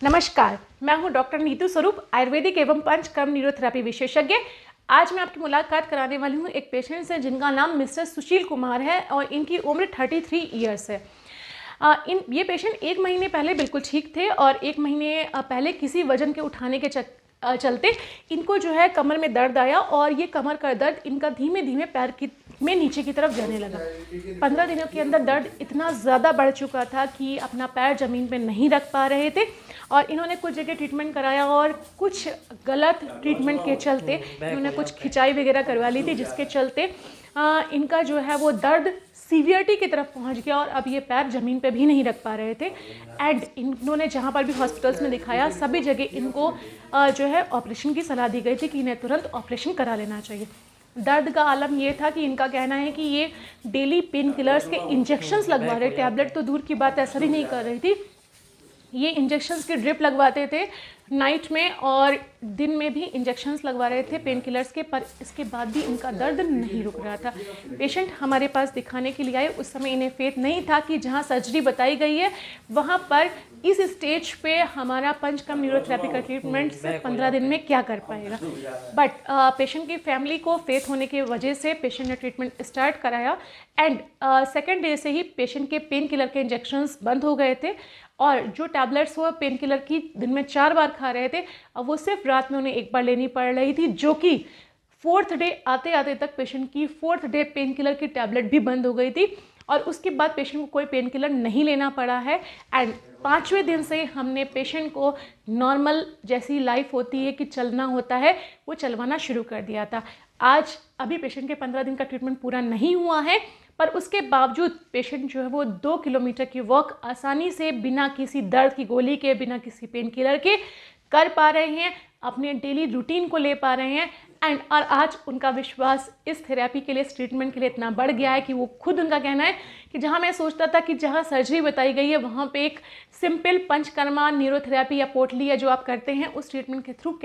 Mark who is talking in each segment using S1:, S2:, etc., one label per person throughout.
S1: नमस्कार, मैं हूं डॉक्टर नीतू स्वरूप, आयुर्वेदिक एवं पंचकर्म न्यूरोथेरेपी विशेषज्ञ। आज मैं आपकी मुलाकात कराने वाली हूं एक पेशेंट से जिनका नाम मिस्टर सुशील कुमार है और इनकी उम्र 33 ईयर्स है। ये पेशेंट 1 महीने पहले बिल्कुल ठीक थे और 1 महीने पहले किसी वजन के उठाने के चलते इनको जो है कमर में दर्द आया और ये कमर का दर्द इनका धीमे धीमे पैर में नीचे की तरफ जाने लगा। 15 दिनों के अंदर दर्द इतना ज़्यादा बढ़ चुका था कि अपना पैर ज़मीन पे नहीं रख पा रहे थे और इन्होंने कुछ जगह ट्रीटमेंट कराया और कुछ गलत ट्रीटमेंट के चलते इन्होंने कुछ खिंचाई वगैरह करवा ली थी, जिसके चलते इनका जो है वो दर्द सीवियरिटी की तरफ पहुंच गया और अब ये पैर ज़मीन पे भी नहीं रख पा रहे थे। एंड इन्होंने जहाँ पर भी हॉस्पिटल्स में दिखाया सभी जगह इनको जो है ऑपरेशन की सलाह दी गई थी कि इन्हें तुरंत ऑपरेशन करा लेना चाहिए। दर्द का आलम ये था कि इनका कहना है कि ये डेली पेन किलर्स के इंजेक्शंस लगवा रहे, टैबलेट तो दूर की बात असर ही नहीं कर रही थी। ये इंजेक्शंस की ड्रिप लगवाते थे नाइट में और दिन में भी इंजेक्शंस लगवा रहे थे पेन किलर्स के, पर इसके बाद भी इनका दर्द नहीं रुक रहा था। पेशेंट हमारे पास दिखाने के लिए आए, उस समय इन्हें फेथ नहीं था कि जहां सर्जरी बताई गई है वहां पर इस स्टेज पे हमारा पंचकर्म न्यूरोथेरेपी का ट्रीटमेंट सिर्फ 15 दिन में क्या कर पाएगा। बट पेशेंट की फैमिली को फेथ होने की वजह से पेशेंट ने ट्रीटमेंट स्टार्ट कराया एंड सेकेंड डे से ही पेशेंट के पेन किलर के इंजेक्शंस बंद हो गए थे और जो टैबलेट्स वो पेन किलर की दिन में 4 बार खा रहे थे, अब वो सिर्फ रात में उन्हें 1 बार लेनी पड़ रही थी, जो कि 4th डे आते आते तक पेशेंट की 4th डे पेन किलर की टैबलेट भी बंद हो गई थी और उसके बाद पेशेंट को कोई पेन किलर नहीं लेना पड़ा है। एंड 5वें दिन से हमने पेशेंट को नॉर्मल जैसी लाइफ होती है कि चलना होता है वो चलवाना शुरू कर दिया था। आज अभी पेशेंट के 15 दिन का ट्रीटमेंट पूरा नहीं हुआ है, पर उसके बावजूद पेशेंट जो है वो 2 किलोमीटर की वॉक आसानी से बिना किसी दर्द की गोली के, बिना किसी पेन किलर के कर पा रहे हैं, अपने डेली रूटीन को ले पा रहे हैं। एंड और आज उनका विश्वास इस थेरेपी के लिए, इस ट्रीटमेंट के लिए इतना बढ़ गया है कि वो खुद, उनका कहना है कि जहां मैं सोचता था कि जहां सर्जरी बताई गई है वहां पे एक सिंपल पंचकर्मा न्यूरोथेरेपी या पोटली या जो आप करते हैं उस ट्रीटमेंट के थ्रू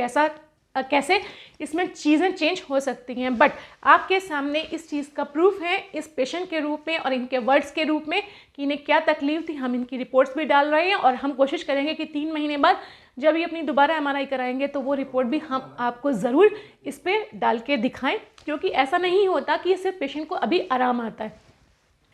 S1: कैसे इसमें चीज़ें चेंज हो सकती हैं। बट आपके सामने इस चीज़ का प्रूफ है इस पेशेंट के रूप में और इनके वर्ड्स के रूप में कि इन्हें क्या तकलीफ थी। हम इनकी रिपोर्ट्स भी डाल रहे हैं और हम कोशिश करेंगे कि 3 महीने बाद जब ये अपनी दोबारा MRI कराएंगे तो वो रिपोर्ट भी हम आपको ज़रूर इस पर डाल के दिखाएं, क्योंकि ऐसा नहीं होता कि सिर्फ पेशेंट को अभी आराम आता है,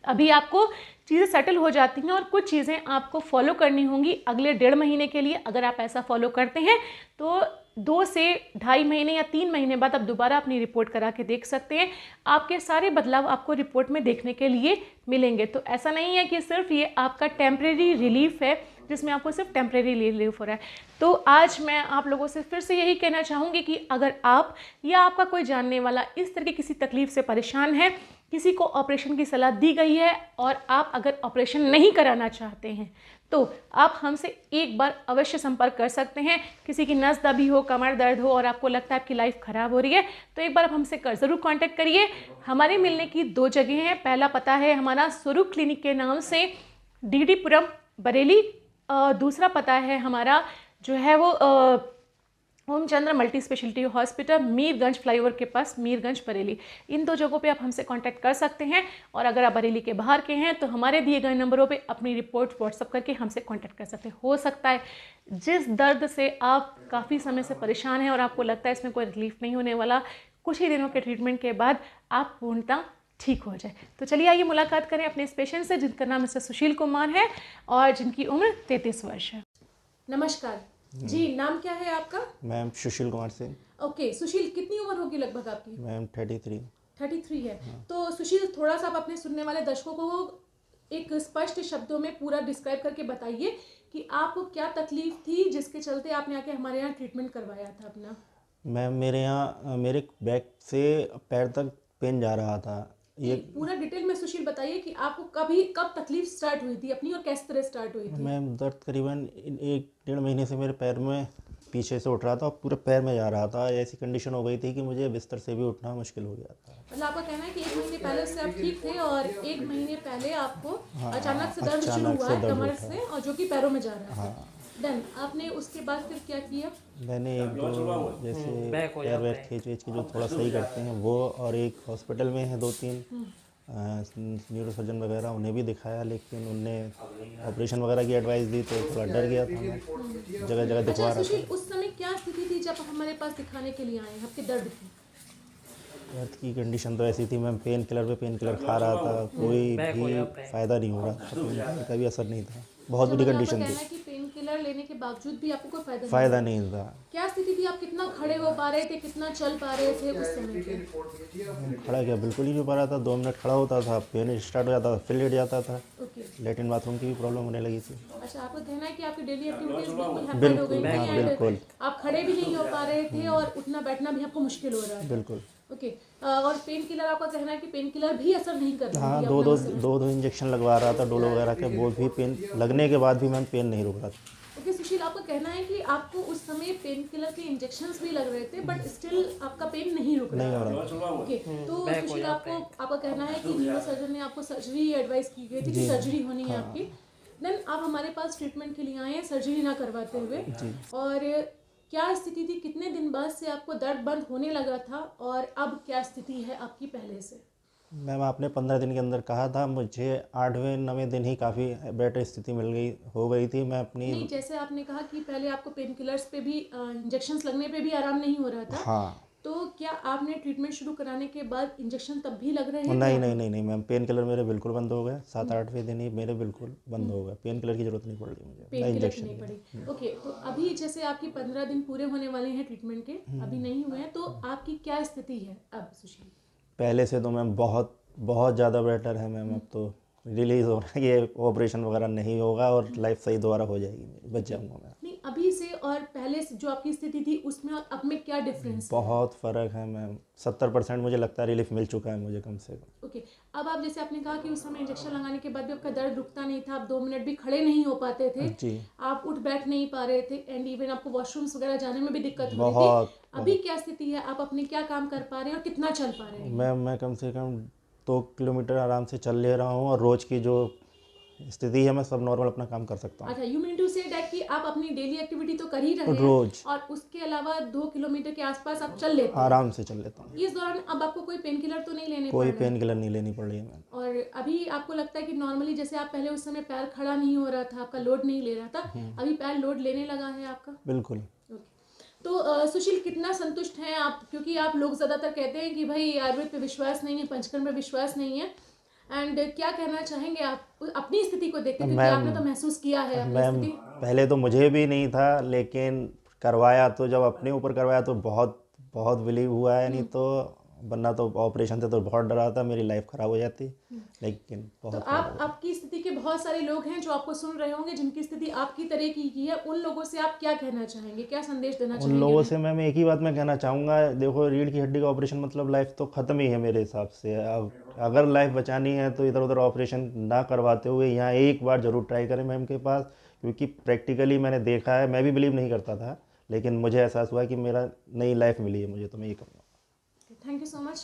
S1: अभी आपको चीज़ें सेटल हो जाती हैं और कुछ चीज़ें आपको फॉलो करनी होंगी अगले 1.5 महीने के लिए। अगर आप ऐसा फॉलो करते हैं तो 2 से 2.5 महीने या 3 महीने बाद आप दोबारा अपनी रिपोर्ट करा के देख सकते हैं। आपके सारे बदलाव आपको रिपोर्ट में देखने के लिए मिलेंगे। तो ऐसा नहीं है कि सिर्फ ये आपका टेम्परेरी रिलीफ है जिसमें आपको सिर्फ टेम्परेरी रिलीफ हो रहा है। तो आज मैं आप लोगों से फिर से यही कहना चाहूँगी कि अगर आप या आपका कोई जानने वाला इस तरह की किसी तकलीफ से परेशान है, किसी को ऑपरेशन की सलाह दी गई है और आप अगर ऑपरेशन नहीं कराना चाहते हैं तो आप हमसे एक बार अवश्य संपर्क कर सकते हैं। किसी की नस दबी हो, कमर दर्द हो और आपको लगता है आपकी लाइफ ख़राब हो रही है तो एक बार आप हमसे ज़रूर कांटेक्ट करिए। हमारे मिलने की 2 जगह हैं। पहला पता है हमारा स्वरूप क्लिनिक के नाम से DD पुरम बरेली, दूसरा पता है हमारा जो है वो Omchandra multi speciality hospital Mirganj flyover के पास, मीरगंज बरेली। इन 2 जगहों पे आप हमसे कांटेक्ट कर सकते हैं और अगर आप बरेली के बाहर के हैं तो हमारे दिए गए नंबरों पे अपनी रिपोर्ट व्हाट्सअप करके हमसे कांटेक्ट कर सकते हैं। हो सकता है जिस दर्द से आप काफ़ी समय से परेशान हैं और आपको लगता है इसमें कोई रिलीफ नहीं होने वाला, कुछ ही दिनों के ट्रीटमेंट के बाद आप पूर्णतः ठीक हो जाए। तो चलिए आइए मुलाकात करें अपने इस पेशेंट से जिनका नाम मिस्टर सुशील कुमार है और जिनकी उम्र 33 वर्ष है। नमस्कार जी, नाम क्या है आपका?
S2: मैम सुशील कुमार सिंह।
S1: ओके सुशील, कितनी उम्र होगी लगभग आपकी?
S2: मैम 33
S1: है। तो सुशील, थोड़ा सा आप अपने सुनने वाले दर्शकों को एक स्पष्ट शब्दों में पूरा डिस्क्राइब करके बताइए कि आपको क्या तकलीफ थी जिसके चलते आपने आके हमारे यहाँ ट्रीटमेंट करवाया था अपना।
S2: मैम मेरे यहाँ मेरे बैक से पैर तक पेन जा रहा था।
S1: ये पूरा डिटेल में सुशील बताइए कि आपको कब तकलीफ स्टार्ट हुई थी अपनी और किस तरह स्टार्ट हुई थी?
S2: मैम दर्द करीबन 1-1.5 महीने से मेरे पैर में पीछे से उठ रहा था और पूरे पैर में जा रहा था। ऐसी कंडीशन हो गई थी कि मुझे बिस्तर से भी उठना मुश्किल हो गया था।
S1: मतलब आपका कहना है कि 1 महीने पहले से आप ठीक थे और 1 महीने पहले आपको अचानक से दर्द शुरू हुआ है कमर से और जो कि पैरों में जा रहा है। देन आपने उसके बाद फिर क्या किया?
S2: मैंने 1-2 जैसे पैर वैर खींच के जो थोड़ा सही करते हैं वो, और एक हॉस्पिटल में है 2-3 न्यूरोसर्जन वगैरह उन्हें भी दिखाया, लेकिन उनने ऑपरेशन वगैरह की एडवाइस दी तो थोड़ा डर गया था मैं, जगह जगह दिखवा
S1: अच्छा
S2: रहा
S1: सुशील,
S2: था।
S1: उस समय क्या स्थिति थी जब हमारे पास दिखाने के लिए आए, आपके दर्द की?
S2: दर्द की कंडीशन तो ऐसी थी, मैं पेन किलर पे पेन किलर खा रहा था, कोई भी फ़ायदा नहीं हो रहा था, पेन किलर का भी असर नहीं था, बहुत
S1: अच्छा,
S2: बुरी
S1: मतलब आपका
S2: कंडीशन थी,
S1: कहना है कि पेन किलर लेने के बावजूद भी आपको कोई फायदा नहीं
S2: फ़ायदा
S1: हुआ?
S2: नहीं था।
S1: क्या स्थिति थी, आप कितना खड़े हो पा रहे थे, कितना चल पा रहे थे उस समय पे?
S2: खड़ा क्या बिल्कुल ही नहीं हो पा रहा था, 2 मिनट खड़ा होता था, पेन स्टार्ट हो जाता था, फिर लेट जाता था,
S1: ओके।
S2: लेटरिन बाथरूम की भी प्रॉब्लम होने लगी थी।
S1: अच्छा, आपका कहना है कि आपकी डेली एक्टिविटीज बिल्कुल हैम्पर्ड हो गई
S2: बिल्कुल,
S1: थी
S2: हाँ
S1: एंड
S2: बिल्कुल,
S1: आप खड़े भी नहीं हो पा रहे थे और उठना बैठना भी आपको मुश्किल हो रहा था।
S2: बिल्कुल।
S1: ओके। और पेन किलर, आपका कहना है कि पेन किलर भी असर नहीं कर रही
S2: हाँ,
S1: थी
S2: दो
S1: अपना
S2: दो
S1: उस समय?
S2: दो दो इंजेक्शन लगवा रहा था डोलो वगैरह के, वो भी पेन लगने के बाद भी मैम पेन नहीं रुक रहा था।
S1: ओके सुशील, आपका कहना है कि आपको उस समय पेन किलर के इंजेक्शंस भी लग रहे थे बट स्टिल आपका पेन नहीं रुक
S2: नहीं
S1: रहा
S2: हो
S1: था।
S2: रहा।
S1: ओके। तो सुशील, आपको, आपका कहना है कि न्यूरो सर्जन ने आपको सर्जरी एडवाइस की गई थी कि
S2: जी
S1: सर्जरी होनी है
S2: हाँ,
S1: आपकी, देन आप हमारे पास ट्रीटमेंट के लिए आए हैं सर्जरी ना करवाते हुए।
S2: जी।
S1: और क्या स्थिति थी, कितने दिन बाद से आपको दर्द बंद होने लगा था और अब क्या स्थिति है आपकी पहले से?
S2: मैम आपने 15 दिन के अंदर कहा था, मुझे 8वें 9वें दिन ही काफ़ी बेटर स्थिति हो गई थी। मैं अपनी,
S1: नहीं, जैसे आपने कहा कि पहले आपको पेन किलर्स पे भी इंजेक्शंस लगने पे भी आराम नहीं हो रहा था,
S2: हाँ,
S1: तो क्या आपने ट्रीटमेंट शुरू कराने के बाद इंजेक्शन तब भी लग रहे थे
S2: नहीं नहीं
S1: आपको?
S2: नहीं नहीं मैम, पेन किलर मेरे बिल्कुल बंद हो गए, 7-8वें दिन ही मेरे बिल्कुल बंद हो गए, पेन किलर की ज़रूरत नहीं पड़ रही मुझे, ना
S1: पेन किलर की
S2: इंजेक्शन
S1: नहीं
S2: की ना।
S1: पड़ी। ओके, तो अभी जैसे आपकी 15 दिन पूरे होने वाले हैं ट्रीटमेंट के, अभी नहीं हुए हैं, तो आपकी क्या स्थिति है अब सुशील?
S2: पहले से तो मैम बहुत बहुत ज़्यादा बेटर है मैम, अब तो रिलीज़ हो रहा है कि ऑपरेशन वगैरह नहीं होगा और लाइफ सही दोबारा हो जाएगी मेरी, बच जाऊँगा मैं।
S1: नहीं, अभी से और पहले से जो आपकी स्थिति थी उसमें और अब में क्या डिफरेंस है?
S2: बहुत फ़र्क है मैम, 70% मुझे लगता है रिलीफ मिल चुका है मुझे कम से कम।
S1: ओके। अब आप, जैसे आपने कहा कि उस समय इंजेक्शन लगाने के बाद भी आपका दर्द रुकता नहीं था, आप 2 मिनट भी खड़े नहीं हो पाते थे,
S2: जी,
S1: आप उठ बैठ नहीं पा रहे थे एंड इवन आपको वॉशरूम्स वगैरह जाने में भी दिक्कत हो रही थी।
S2: बहुत
S1: अभी
S2: बहुत
S1: क्या स्थिति है, आप अपने क्या काम कर पा रहे हैं और कितना चल पा रहे हैं?
S2: मैं कम से कम 2 किलोमीटर आराम से चल ले रहा हूँ और रोज़ की जो स्थिति है मैं सब नॉर्मल अपना काम कर सकता हूँ
S1: अच्छा, you mean to say that कि आप अपनी डेली एक्टिविटी तो कर ही रहे हैं
S2: रोज़,
S1: और उसके अलावा 2 किलोमीटर के आसपास आप चल लेते हैं।
S2: आराम से चल लेता हूँ,
S1: इस दौरान अब आपको कोई पेन किलर तो नहीं लेने पड़
S2: कोई
S1: रहे हैं?
S2: पेन किलर नहीं लेनी पड़ रही है मैम।
S1: और अभी आपको लगता है कि नॉर्मली जैसे आप पहले उस समय पैर खड़ा नहीं हो रहा था, आपका लोड नहीं ले रहा था, अभी पैर लोड लेने लगा है आपका?
S2: बिल्कुल।
S1: ओके। तो सुशील, कितना संतुष्ट हैं आप, क्योंकि आप लोग ज़्यादातर कहते हैं कि भाई आयुर्वेद पे विश्वास नहीं है, पंचकर्म पे विश्वास नहीं है, एंड क्या कहना चाहेंगे आप अपनी स्थिति को देखते, क्योंकि
S2: मैम
S1: आपने तो महसूस किया है अपनी
S2: मैम
S1: स्थिति?
S2: पहले तो मुझे भी नहीं था, लेकिन करवाया तो जब अपने ऊपर करवाया तो बहुत बहुत बिलीव हुआ है, नहीं तो वरना तो ऑपरेशन से तो बहुत डरा था, मेरी लाइफ ख़राब हो जाती, लेकिन
S1: तो
S2: बहुत फ़ायदा हुआ।
S1: आपकी स्थिति के बहुत सारे लोग हैं जो आपको सुन रहे होंगे जिनकी स्थिति आपकी तरह की है, उन लोगों से आप क्या कहना चाहेंगे, क्या संदेश देना
S2: उन
S1: चाहेंगे
S2: लोगों
S1: उन्हें?
S2: से मैम एक ही बात मैं कहना चाहूँगा, देखो रीढ़ की हड्डी का ऑपरेशन मतलब लाइफ तो ख़त्म ही है मेरे हिसाब से। अब अगर लाइफ बचानी है तो इधर उधर ऑपरेशन ना करवाते हुए यहाँ एक बार ज़रूर ट्राई करें मैम के पास, क्योंकि प्रैक्टिकली मैंने देखा है, मैं भी बिलीव नहीं करता था, लेकिन मुझे एहसास हुआ कि मेरा नई लाइफ मिली है मुझे, तो मैं ये कहूँगा।
S1: Thank you so much.